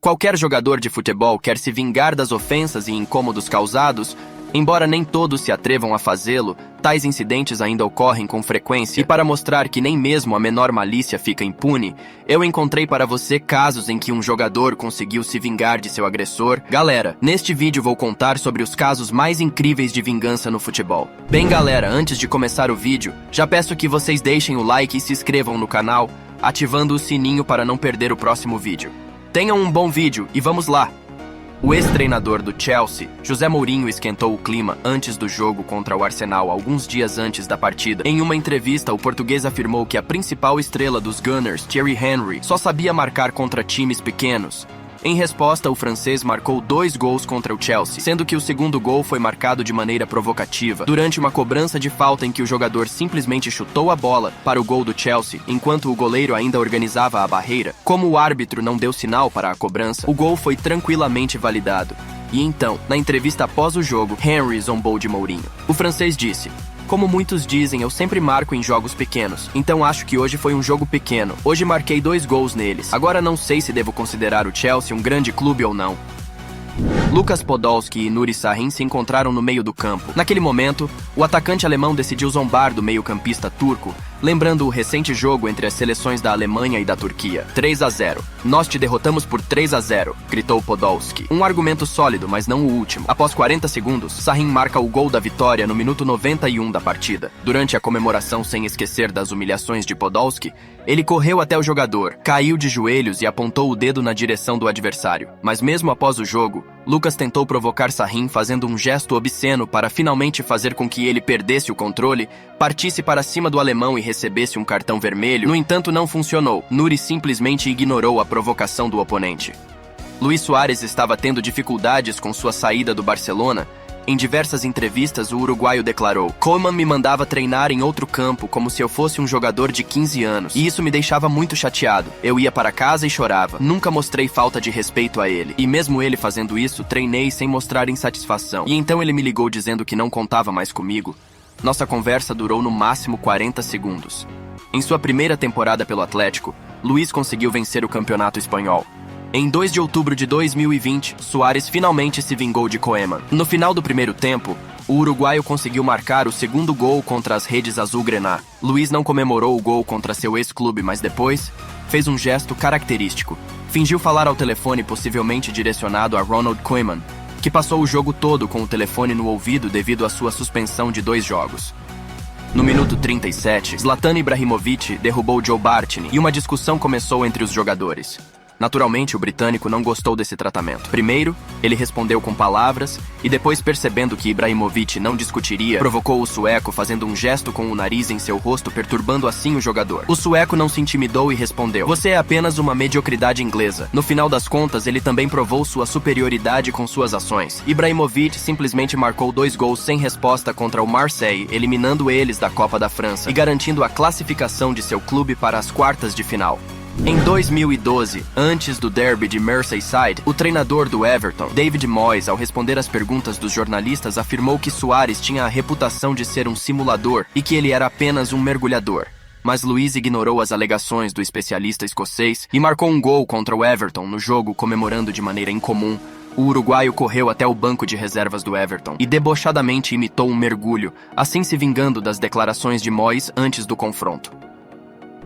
Qualquer jogador de futebol quer se vingar das ofensas e incômodos causados. Embora nem todos se atrevam a fazê-lo, tais incidentes ainda ocorrem com frequência. E para mostrar que nem mesmo a menor malícia fica impune, eu encontrei para você casos em que um jogador conseguiu se vingar de seu agressor. Galera, neste vídeo vou contar sobre os casos mais incríveis de vingança no futebol. Bem galera, antes de começar o vídeo, já peço que vocês deixem o like e se inscrevam no canal, ativando o sininho para não perder o próximo vídeo. Tenham um bom vídeo e vamos lá! O ex-treinador do Chelsea, José Mourinho, esquentou o clima antes do jogo contra o Arsenal alguns dias antes da partida. Em uma entrevista, o português afirmou que a principal estrela dos Gunners, Thierry Henry, só sabia marcar contra times pequenos. Em resposta, o francês marcou 2 gols contra o Chelsea, sendo que o segundo gol foi marcado de maneira provocativa, durante uma cobrança de falta em que o jogador simplesmente chutou a bola para o gol do Chelsea, enquanto o goleiro ainda organizava a barreira. Como o árbitro não deu sinal para a cobrança, o gol foi tranquilamente validado. E então, na entrevista após o jogo, Henry zombou de Mourinho. O francês disse: "Como muitos dizem, eu sempre marco em jogos pequenos, então acho que hoje foi um jogo pequeno. Hoje marquei 2 gols neles. Agora não sei se devo considerar o Chelsea um grande clube ou não." Lukas Podolski e Nuri Sahin se encontraram no meio do campo. Naquele momento, o atacante alemão decidiu zombar do meio-campista turco, lembrando o recente jogo entre as seleções da Alemanha e da Turquia. 3-0. "Nós te derrotamos por 3-0, gritou Podolski. Um argumento sólido, mas não o último. Após 40 segundos, Sahin marca o gol da vitória no minuto 91 da partida. Durante a comemoração, sem esquecer das humilhações de Podolski, ele correu até o jogador, caiu de joelhos e apontou o dedo na direção do adversário. Mas mesmo após o jogo, Lucas tentou provocar Sahin fazendo um gesto obsceno para finalmente fazer com que ele perdesse o controle, partisse para cima do alemão e recebesse um cartão vermelho. No entanto, não funcionou. Nuri simplesmente ignorou a provocação do oponente. Luis Suárez estava tendo dificuldades com sua saída do Barcelona. Em diversas entrevistas, o uruguaio declarou: "Koeman me mandava treinar em outro campo como se eu fosse um jogador de 15 anos. E isso me deixava muito chateado. Eu ia para casa e chorava. Nunca mostrei falta de respeito a ele. E mesmo ele fazendo isso, treinei sem mostrar insatisfação. E então ele me ligou dizendo que não contava mais comigo. Nossa conversa durou no máximo 40 segundos. Em sua primeira temporada pelo Atlético, Luis conseguiu vencer o campeonato espanhol. Em 2 de outubro de 2020, Suárez finalmente se vingou de Koeman. No final do primeiro tempo, o uruguaio conseguiu marcar o segundo gol contra as redes azul-grená. Luis não comemorou o gol contra seu ex-clube, mas depois fez um gesto característico. Fingiu falar ao telefone possivelmente direcionado a Ronald Koeman, que passou o jogo todo com o telefone no ouvido devido à sua suspensão de 2 jogos. No minuto 37, Zlatan Ibrahimovic derrubou Joe Bartni e uma discussão começou entre os jogadores. Naturalmente, o britânico não gostou desse tratamento. Primeiro, ele respondeu com palavras e depois, percebendo que Ibrahimovic não discutiria, provocou o sueco fazendo um gesto com o nariz em seu rosto, perturbando assim o jogador. O sueco não se intimidou e respondeu: "Você é apenas uma mediocridade inglesa." No final das contas, ele também provou sua superioridade com suas ações. Ibrahimovic simplesmente marcou 2 gols sem resposta contra o Marseille, eliminando eles da Copa da França e garantindo a classificação de seu clube para as quartas de final. Em 2012, antes do derby de Merseyside, o treinador do Everton, David Moyes, ao responder às perguntas dos jornalistas, afirmou que Suárez tinha a reputação de ser um simulador e que ele era apenas um mergulhador. Mas Luis ignorou as alegações do especialista escocês e marcou um gol contra o Everton no jogo, comemorando de maneira incomum. O uruguaio correu até o banco de reservas do Everton e debochadamente imitou um mergulho, assim se vingando das declarações de Moyes antes do confronto.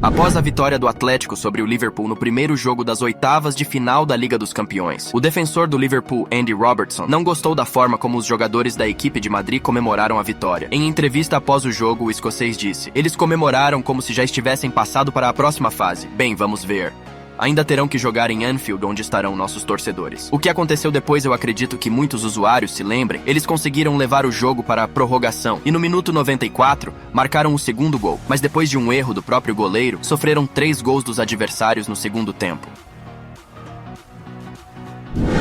Após a vitória do Atlético sobre o Liverpool no primeiro jogo das oitavas de final da Liga dos Campeões, o defensor do Liverpool, Andy Robertson, não gostou da forma como os jogadores da equipe de Madrid comemoraram a vitória. Em entrevista após o jogo, o escocês disse: "Eles comemoraram como se já estivessem passado para a próxima fase. Bem, vamos ver. Ainda terão que jogar em Anfield, onde estarão nossos torcedores." O que aconteceu depois eu acredito que muitos usuários se lembrem. Eles conseguiram levar o jogo para a prorrogação e no minuto 94 marcaram o segundo gol, mas depois de um erro do próprio goleiro, sofreram 3 gols dos adversários no segundo tempo.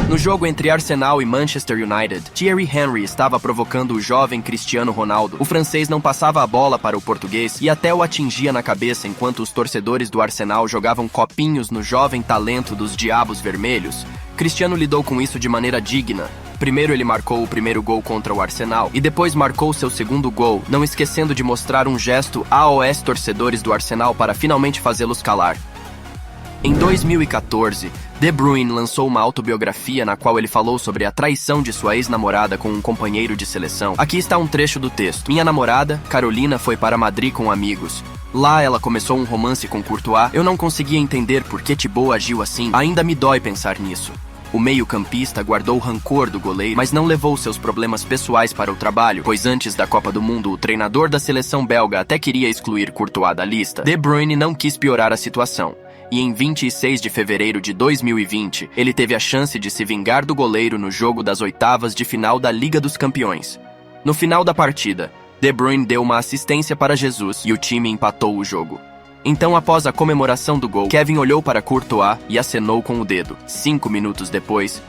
No jogo entre Arsenal e Manchester United, Thierry Henry estava provocando o jovem Cristiano Ronaldo. O francês não passava a bola para o português e até o atingia na cabeça enquanto os torcedores do Arsenal jogavam copinhos no jovem talento dos Diabos Vermelhos. Cristiano lidou com isso de maneira digna. Primeiro ele marcou o primeiro gol contra o Arsenal e depois marcou seu segundo gol, não esquecendo de mostrar um gesto aos torcedores do Arsenal para finalmente fazê-los calar. Em 2014, De Bruyne lançou uma autobiografia na qual ele falou sobre a traição de sua ex-namorada com um companheiro de seleção. Aqui está um trecho do texto. Minha namorada, Carolina, foi para Madrid com amigos. Lá ela começou um romance com Courtois. Eu não conseguia entender por que Thibaut agiu assim. Ainda me dói pensar nisso. O meio-campista guardou rancor do goleiro, mas não levou seus problemas pessoais para o trabalho, pois antes da Copa do Mundo, o treinador da seleção belga até queria excluir Courtois da lista. De Bruyne não quis piorar a situação. E em 26 de fevereiro de 2020, ele teve a chance de se vingar do goleiro no jogo das oitavas de final da Liga dos Campeões. No final da partida, De Bruyne deu uma assistência para Jesus e o time empatou o jogo. Então, após a comemoração do gol, Kevin olhou para Courtois e acenou com o dedo. 5 minutos depois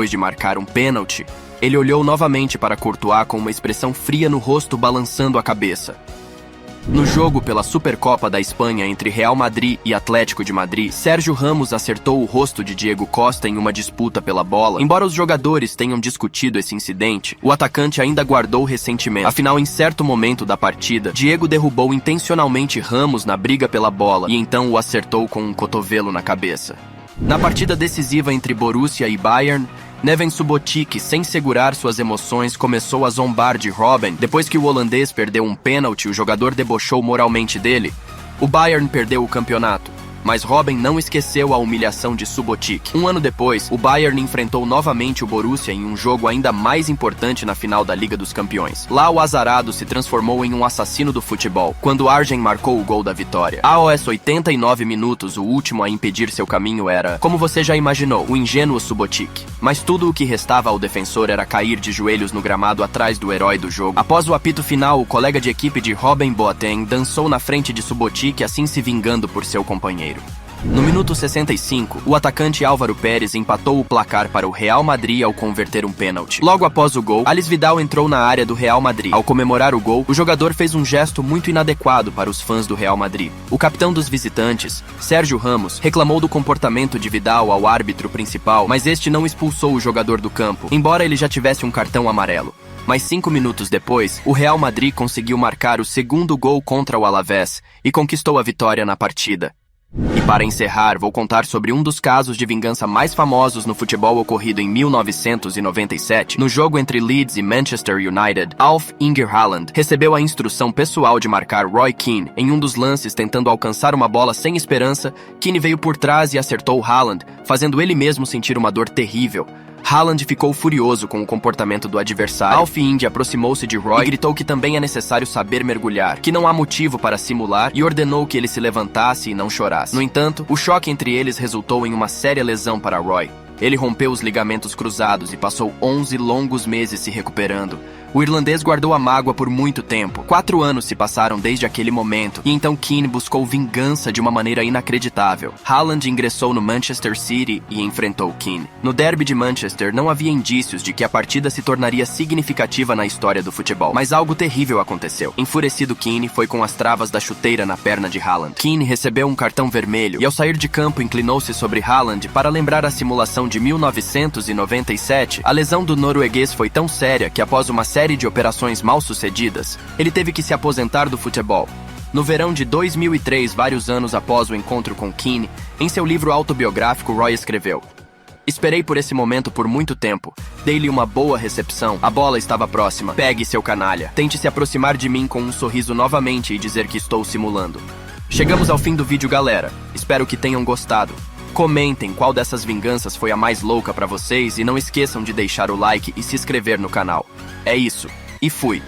de marcar um pênalti, ele olhou novamente para Courtois com uma expressão fria no rosto, balançando a cabeça. No jogo pela Supercopa da Espanha entre Real Madrid e Atlético de Madrid, Sérgio Ramos acertou o rosto de Diego Costa em uma disputa pela bola. Embora os jogadores tenham discutido esse incidente, o atacante ainda guardou ressentimento. Afinal, em certo momento da partida, Diego derrubou intencionalmente Ramos na briga pela bola e então o acertou com um cotovelo na cabeça. Na partida decisiva entre Borussia e Bayern, Neven Subotic, sem segurar suas emoções, começou a zombar de Robben. Depois que o holandês perdeu um pênalti, o jogador debochou moralmente dele. O Bayern perdeu o campeonato, mas Robben não esqueceu a humilhação de Subotic. Um ano depois, o Bayern enfrentou novamente o Borussia em um jogo ainda mais importante na final da Liga dos Campeões. Lá, o azarado se transformou em um assassino do futebol, quando Arjen marcou o gol da vitória. Aos 89 minutos, o último a impedir seu caminho era, como você já imaginou, o ingênuo Subotic. Mas tudo o que restava ao defensor era cair de joelhos no gramado atrás do herói do jogo. Após o apito final, o colega de equipe de Robben Boateng dançou na frente de Subotic, assim se vingando por seu companheiro. No minuto 65, o atacante Álvaro Pérez empatou o placar para o Real Madrid ao converter um pênalti. Logo após o gol, Alex Vidal entrou na área do Real Madrid. Ao comemorar o gol, o jogador fez um gesto muito inadequado para os fãs do Real Madrid. O capitão dos visitantes, Sérgio Ramos, reclamou do comportamento de Vidal ao árbitro principal, mas este não expulsou o jogador do campo, embora ele já tivesse um cartão amarelo. Mas 5 minutos depois, o Real Madrid conseguiu marcar o segundo gol contra o Alavés e conquistou a vitória na partida. E para encerrar, vou contar sobre um dos casos de vingança mais famosos no futebol ocorrido em 1997. No jogo entre Leeds e Manchester United, Alf Inge Haaland recebeu a instrução pessoal de marcar Roy Keane. Em um dos lances, tentando alcançar uma bola sem esperança, Keane veio por trás e acertou Haaland, fazendo ele mesmo sentir uma dor terrível. Haaland ficou furioso com o comportamento do adversário. Alf Inge aproximou-se de Roy e gritou que também é necessário saber mergulhar, que não há motivo para simular, e ordenou que ele se levantasse e não chorasse. No entanto, o choque entre eles resultou em uma séria lesão para Roy. Ele rompeu os ligamentos cruzados e passou 11 longos meses se recuperando. O irlandês guardou a mágoa por muito tempo. 4 anos se passaram desde aquele momento, e então Keane buscou vingança de uma maneira inacreditável. Haaland ingressou no Manchester City e enfrentou Keane. No derby de Manchester, não havia indícios de que a partida se tornaria significativa na história do futebol, mas algo terrível aconteceu. Enfurecido, Keane foi com as travas da chuteira na perna de Haaland. Keane recebeu um cartão vermelho e, ao sair de campo, inclinou-se sobre Haaland para lembrar a simulação de 1997. A lesão do norueguês foi tão séria que, após uma série de operações mal sucedidas, ele teve que se aposentar do futebol. No verão de 2003, vários anos após o encontro com Keane, em seu livro autobiográfico, Roy escreveu: "Esperei por esse momento por muito tempo. Dei-lhe uma boa recepção. A bola estava próxima. Pegue, seu canalha. Tente se aproximar de mim com um sorriso novamente e dizer que estou simulando." Chegamos ao fim do vídeo, galera. Espero que tenham gostado. Comentem qual dessas vinganças foi a mais louca pra vocês e não esqueçam de deixar o like e se inscrever no canal. É isso. E fui.